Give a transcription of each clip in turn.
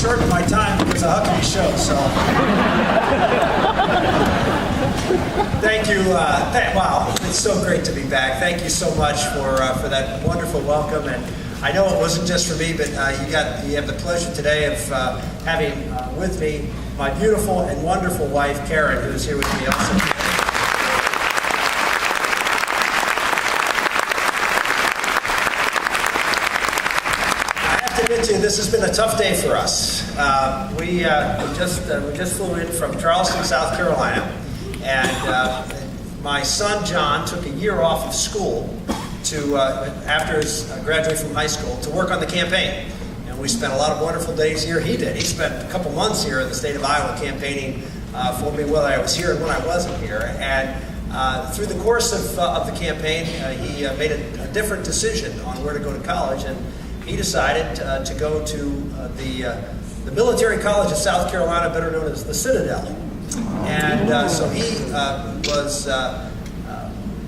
shortened my time because of Huckabee show, so. Thank you. Wow, it's so great to be back. Thank you so much for that wonderful welcome. And I know it wasn't just for me, but you have the pleasure today of having with me my beautiful and wonderful wife, Karen, who is here with me also. This has been a tough day for us. We just flew in from Charleston, South Carolina, and my son John took a year off of school to after his graduation from high school to work on the campaign. And we spent a lot of wonderful days here. He did. He spent a couple months here in the state of Iowa campaigning for me while I was here and when I wasn't here. And through the course of the campaign, he made a different decision on where to go to college, and he decided to go to the Military College of South Carolina, better known as the Citadel. And so he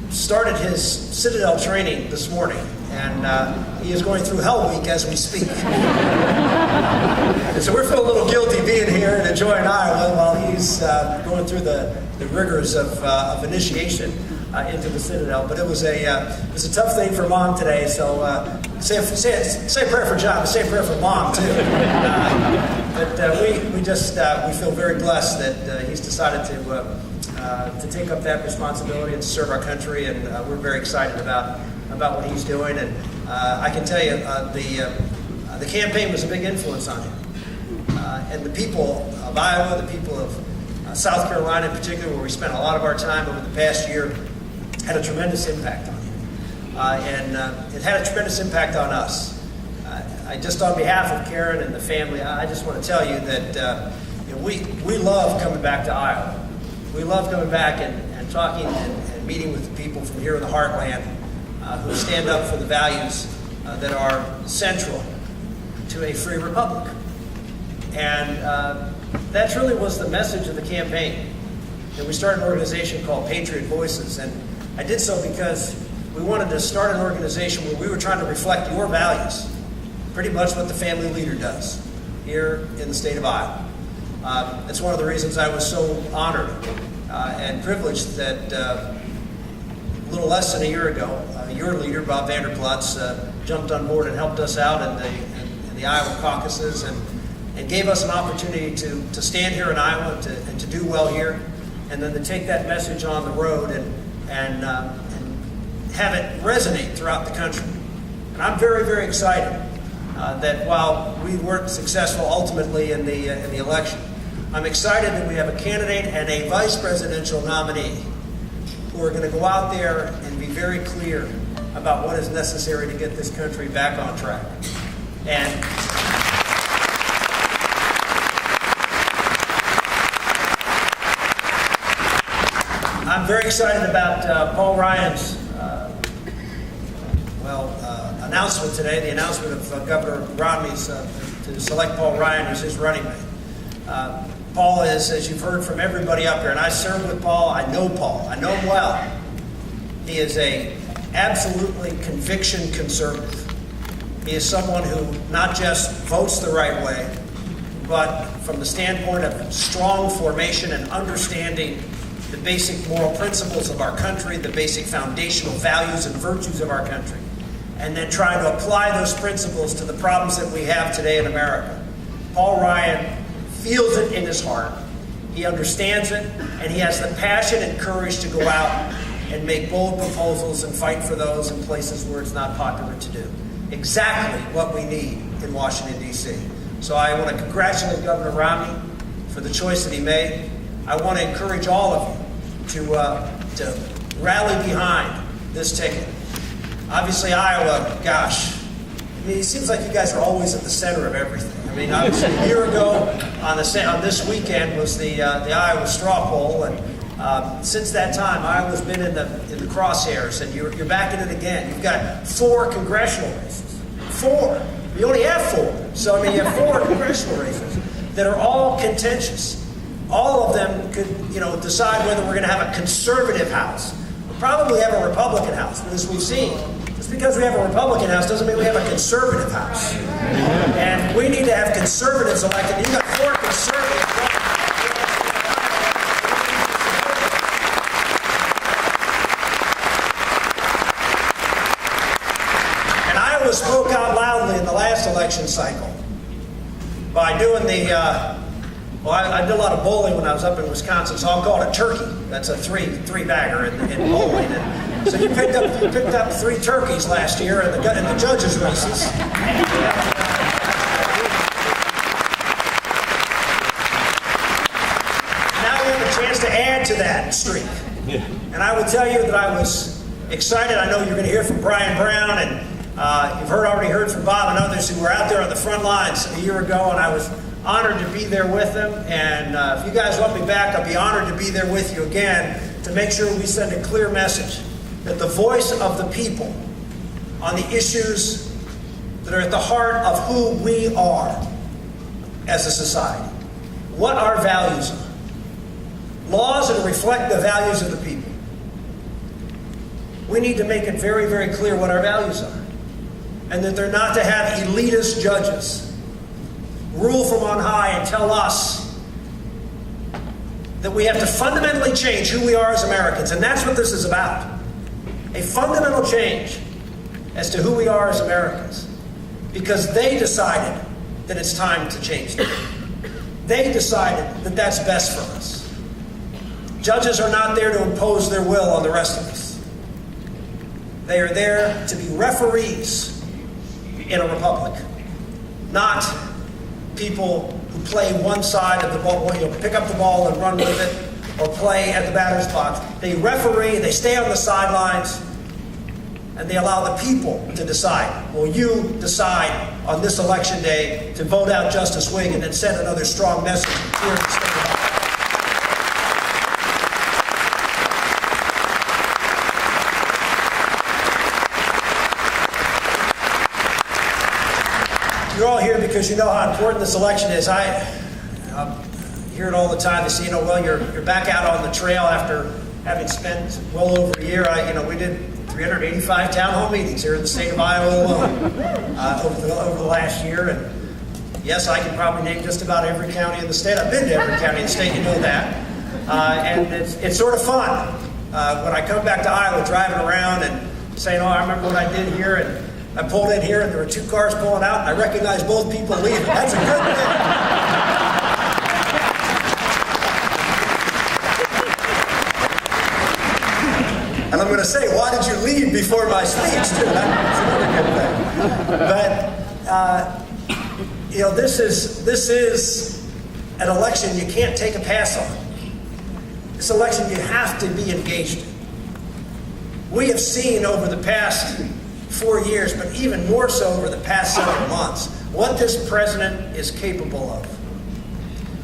started his Citadel training this morning, and he is going through Hell Week as we speak. And so we're feeling a little guilty being here and enjoying Iowa while he's going through the rigors of initiation into the Citadel. But it was a tough thing for Mom today, so say a prayer for John, but say a prayer for Mom too. But we feel very blessed that he's decided to take up that responsibility and to serve our country, and we're very excited about what he's doing. And I can tell you, the campaign was a big influence on him, and the people of Iowa, the people of South Carolina in particular, where we spent a lot of our time over the past year, had a tremendous impact on him, and it had a tremendous impact on us. Just on behalf of Karen and the family, I just want to tell you that we love coming back to Iowa. We love coming back and talking and meeting with the people from here in the heartland who stand up for the values that are central to a free republic. And that really was the message of the campaign. And we started an organization called Patriot Voices, and I did so because we wanted to start an organization where we were trying to reflect your values, pretty much what the family leader does here in the state of Iowa. That's one of the reasons I was so honored and privileged that a little less than a year ago, your leader, Bob Vanderplatz, jumped on board and helped us out in the Iowa caucuses and gave us an opportunity to stand here in Iowa and to do well here, and then to take that message on the road and have it resonate throughout the country. And I'm very, very excited that while we weren't successful ultimately in the election, I'm excited that we have a candidate and a vice presidential nominee who are going to go out there and be very clear about what is necessary to get this country back on track. And I'm very excited about Paul Ryan's announcement today, the announcement of Governor Romney's to select Paul Ryan as his running mate. Paul is, as you've heard from everybody up here, and I served with Paul, I know Paul, I know him well. He is a absolutely conviction conservative. He is someone who not just votes the right way, but from the standpoint of strong formation and understanding the basic moral principles of our country, the basic foundational values and virtues of our country, and then trying to apply those principles to the problems that we have today in America. Paul Ryan feels it in his heart. He understands it, and he has the passion and courage to go out and make bold proposals and fight for those in places where it's not popular to do. Exactly what we need in Washington, D.C. So I want to congratulate Governor Romney for the choice that he made. I want to encourage all of you to rally behind this ticket. Obviously, Iowa, gosh, I mean, it seems like you guys are always at the center of everything. I mean, obviously, a year ago on this weekend was the Iowa straw poll, and since that time, Iowa's been in the crosshairs, and you're back in it again. You've got 4 congressional races. 4. You only have 4. So, I mean, you have 4 congressional races that are all contentious. All of them could, decide whether we're going to have a conservative House, a probably have a Republican House. But as we've seen, just because we have a Republican House doesn't mean we have a conservative House. And we need to have conservatives elected. You've got 4 conservatives. And Iowa spoke out loudly in the last election cycle by doing well, I did a lot of bowling when I was up in Wisconsin, so I'll call it a turkey. That's a three-bagger in bowling. And so you picked up 3 turkeys last year in the judges' races. Now we have a chance to add to that streak. And I will tell you that I was excited. I know you're going to hear from Brian Brown, and you've already heard from Bob and others who were out there on the front lines a year ago, and I was honored to be there with them. And if you guys want me back, I'll be honored to be there with you again to make sure we send a clear message that the voice of the people on the issues that are at the heart of who we are as a society, what our values are, laws that reflect the values of the people. We need to make it very, very clear what our values are, and that they're not to have elitist judges rule from on high and tell us that we have to fundamentally change who we are as Americans. And that's what this is about. A fundamental change as to who we are as Americans. Because they decided that it's time to change them. They decided that that's best for us. Judges are not there to impose their will on the rest of us. They are there to be referees in a republic, not people who play one side of the ball, pick up the ball and run with it, or play at the batter's box. They referee, they stay on the sidelines, and they allow the people to decide. Will you decide on this election day to vote out Justice Wing and then send another strong message here in the state of Iowa? You're all here because you know how important this election is. I hear it all the time. They say, well, you're back out on the trail after having spent well over a year. We did 385 town hall meetings here in the state of Iowa alone over the last year. And yes, I can probably name just about every county in the state. I've been to every county in the state, you know that. And it's sort of fun when I come back to Iowa driving around and saying, I remember what I did here, and I pulled in here and there were 2 cars pulling out, and I recognized both people leaving. That's a good thing. And I'm going to say, why did you leave before my speech, too? That's another good thing. But, this is an election you can't take a pass on. This election you have to be engaged in. We have seen over the past 4 years, but even more so over the past several months, what this president is capable of.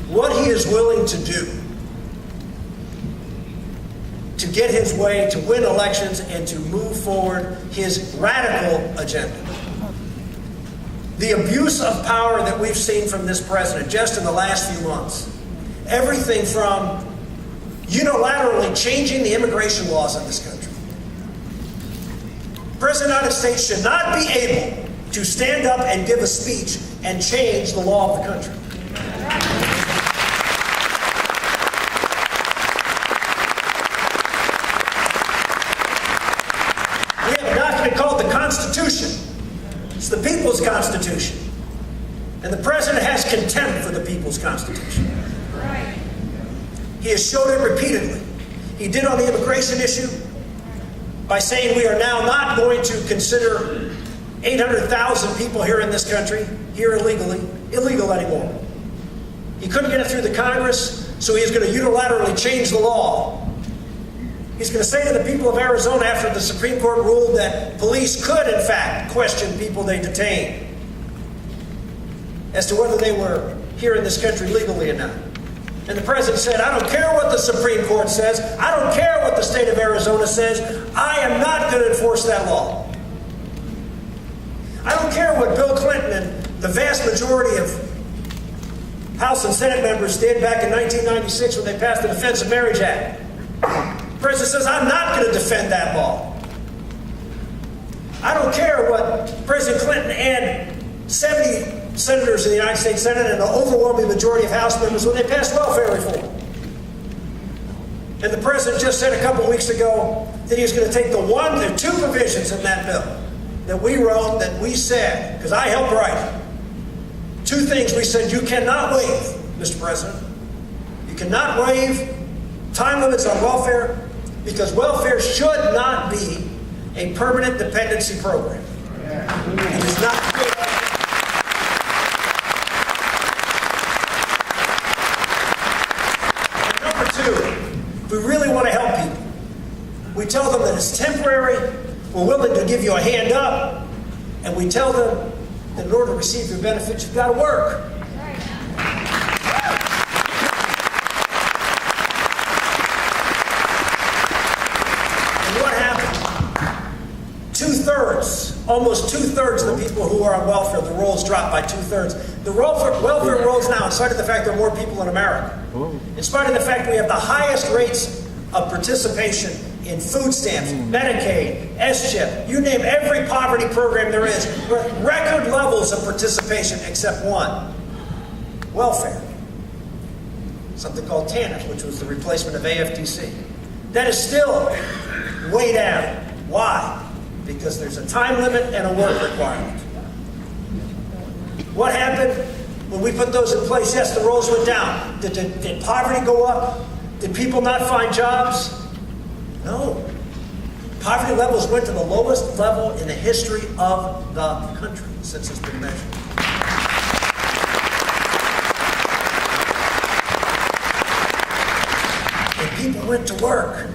What he is willing to do to get his way, to win elections, and to move forward his radical agenda. The abuse of power that we've seen from this president just in the last few months. Everything from unilaterally changing the immigration laws in this country. The President of the United States should not be able to stand up and give a speech and change the law of the country. We have a document called the Constitution. It's the people's Constitution. And the President has contempt for the people's Constitution. He has showed it repeatedly. He did on the immigration issue by saying we are now not going to consider 800,000 people here in this country, here illegal anymore. He couldn't get it through the Congress, so he is going to unilaterally change the law. He's going to say to the people of Arizona after the Supreme Court ruled that police could, in fact, question people they detain as to whether they were here in this country legally or not. And the president said, I don't care what the Supreme Court says. I don't care what the state of Arizona says. I am not going to enforce that law. I don't care what Bill Clinton and the vast majority of House and Senate members did back in 1996 when they passed the Defense of Marriage Act. The president says, I'm not going to defend that law. I don't care what President Clinton and 70 senators in the United States Senate and an overwhelming majority of House members when they passed welfare reform. And the president just said a couple weeks ago that he was going to take the two provisions in that bill that we wrote, that we said, because I helped write it. Two things we said you cannot waive, Mr. President. You cannot waive time limits on welfare because welfare should not be a permanent dependency program. It is not. And number two, we really want to help people. We tell them that it's temporary. We're willing to give you a hand up, and we tell them that in order to receive your benefits, you've got to work. And what happened? Almost two-thirds of the people who are on welfare, the rolls dropped by two-thirds. The welfare rolls now, in spite of the fact there are more people in America, in spite of the fact we have the highest rates of participation in food stamps, Medicaid, S-chip, you name every poverty program there is. We're at record levels of participation except one, welfare. Something called TANF, which was the replacement of AFDC. That is still way down. Why? Because there's a time limit and a work requirement. What happened when we put those in place? Yes, the rolls went down. Did poverty go up? Did people not find jobs? No. Poverty levels went to the lowest level in the history of the country since it's been measured. And people went to work.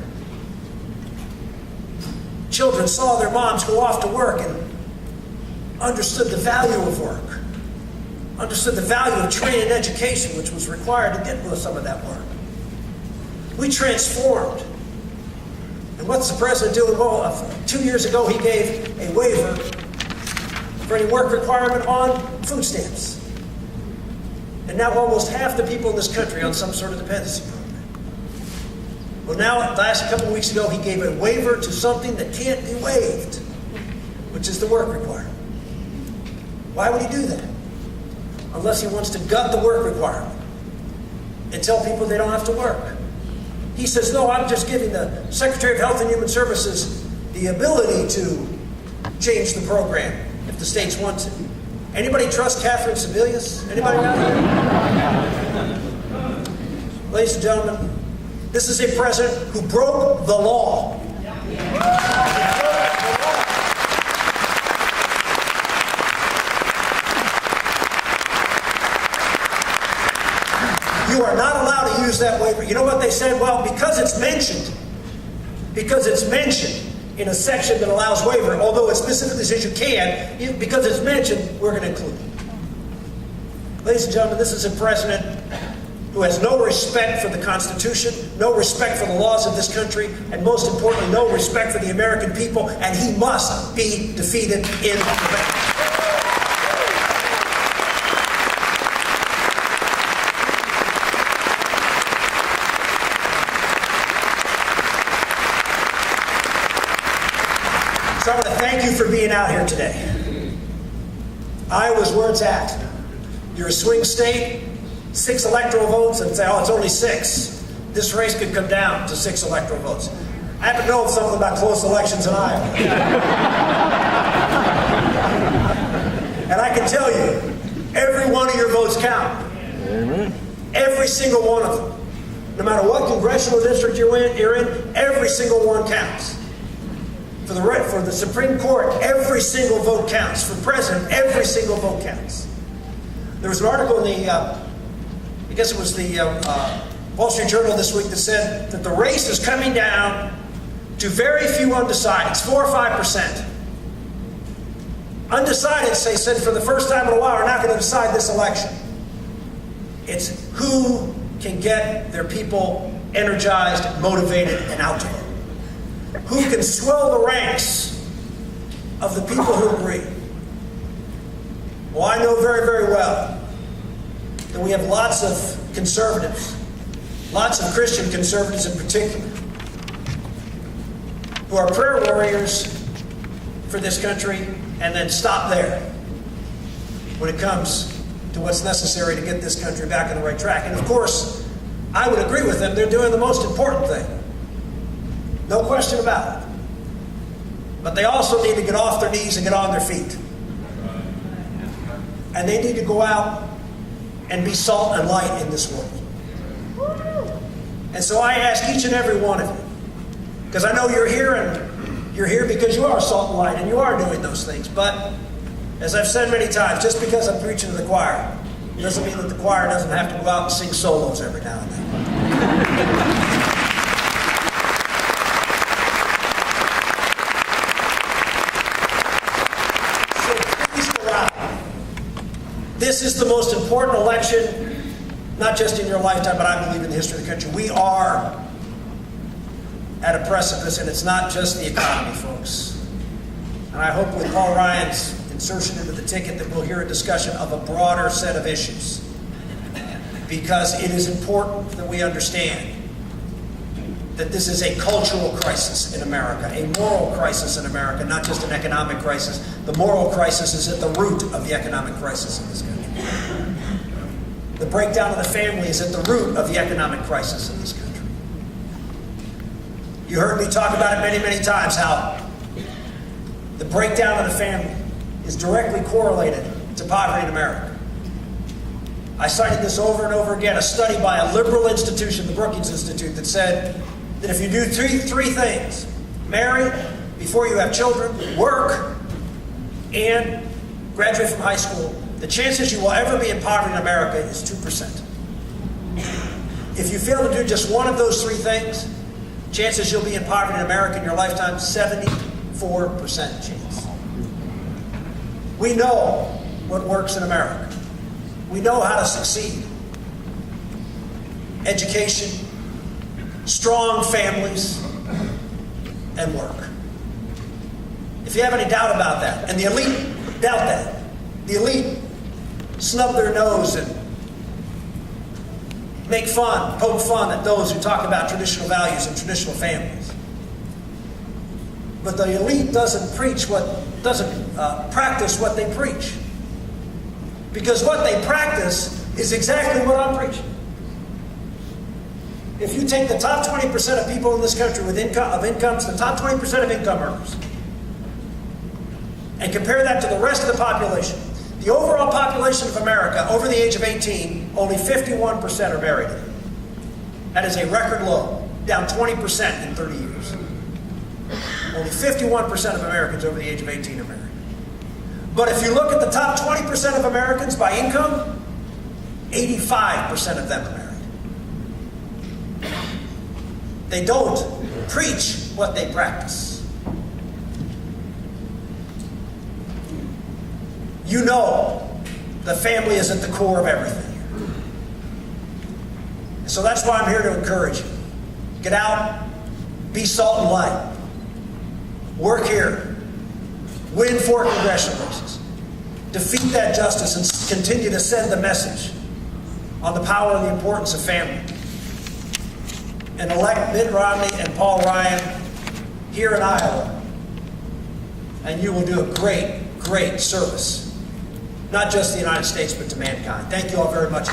Children saw their moms go off to work and understood the value of work, understood the value of training and education, which was required to get some of that work. We transformed. And what's the president doing? Well, 2 years ago, he gave a waiver for any work requirement on food stamps. And now almost half the people in this country are on some sort of dependency program. Well, now, last couple of weeks ago, he gave a waiver to something that can't be waived, which is the work requirement. Why would he do that? Unless he wants to gut the work requirement and tell people they don't have to work. He says, no, I'm just giving the Secretary of Health and Human Services the ability to change the program if the states want to. Anybody trust Catherine Sebelius? Anybody out here? Ladies and gentlemen, this is a president who broke the law. You are not allowed to use that waiver. You know what they said? Well, because it's mentioned in a section that allows waiver, although it specifically says you can, because it's mentioned, we're going to include it. Ladies and gentlemen, this is a president who has no respect for the Constitution, no respect for the laws of this country, and most importantly, no respect for the American people, and he must be defeated in November. So I want to thank you for being out here today. Iowa's where it's at. You're a swing state, 6 electoral votes, and say, oh, it's only 6. This race could come down to 6 electoral votes. I happen to know something about close elections in Iowa. And I can tell you, every one of your votes count. Amen. Every single one of them. No matter what congressional district you're in, every single one counts. For the Supreme Court, every single vote counts. For president, every single vote counts. There was an article in the, I guess it was the Wall Street Journal this week that said that the race is coming down to very few undecideds, 4 or 5%. Undecideds, they said, for the first time in a while, are not going to decide this election. It's who can get their people energized, motivated, and out to vote. Who can swell the ranks of the people who agree. Well, I know very, very well that we have lots of conservatives, lots of Christian conservatives in particular, who are prayer warriors for this country, and then stop there when it comes to what's necessary to get this country back on the right track. And of course, I would agree with them. They're doing the most important thing. No question about it. But they also need to get off their knees and get on their feet. And they need to go out and be salt and light in this world. And so I ask each and every one of you, because I know you're here, and you're here because you are salt and light, and you are doing those things. But as I've said many times, just because I'm preaching to the choir doesn't mean that the choir doesn't have to go out and sing solos every now and then. So please go out. This is the most important election, not just in your lifetime, but I believe in the history of the country. We are at a precipice, and it's not just the economy, folks. And I hope with Paul Ryan's insertion into the ticket that we'll hear a discussion of a broader set of issues, because it is important that we understand that this is a cultural crisis in America, a moral crisis in America, not just an economic crisis. The moral crisis is at the root of the economic crisis in this country. The breakdown of the family is at the root of the economic crisis in this country. You heard me talk about it many, many times, how the breakdown of the family is directly correlated to poverty in America. I cited this over and over again, a study by a liberal institution, the Brookings Institute, that said that if you do three things: marry before you have children, work, and graduate from high school, the chances you will ever be in poverty in America is 2%. If you fail to do just one of those three things, chances you'll be in poverty in America in your lifetime, 74% chance. We know what works in America. We know how to succeed. Education, strong families, and work. If you have any doubt about that, and the elite doubt that, the elite snub their nose and poke fun at those who talk about traditional values and traditional families. But the elite doesn't practice what they preach. Because what they practice is exactly what I'm preaching. If you take the top 20% of people in this country with incomes, the top 20% of income earners, and compare that to the rest of the population, the overall population of America over the age of 18, only 51% are married. That is a record low, down 20% in 30 years. Only 51% of Americans over the age of 18 are married. But if you look at the top 20% of Americans by income, 85% of them are married. They don't preach what they practice. You know the family is at the core of everything. So that's why I'm here to encourage you. Get out, be salt and light. Work here. Win 4 congressional races. Defeat that justice and continue to send the message on the power and the importance of family. And elect Mitt Romney and Paul Ryan here in Iowa. And you will do a great, great service. Not just to the United States, but to mankind. Thank you all very much.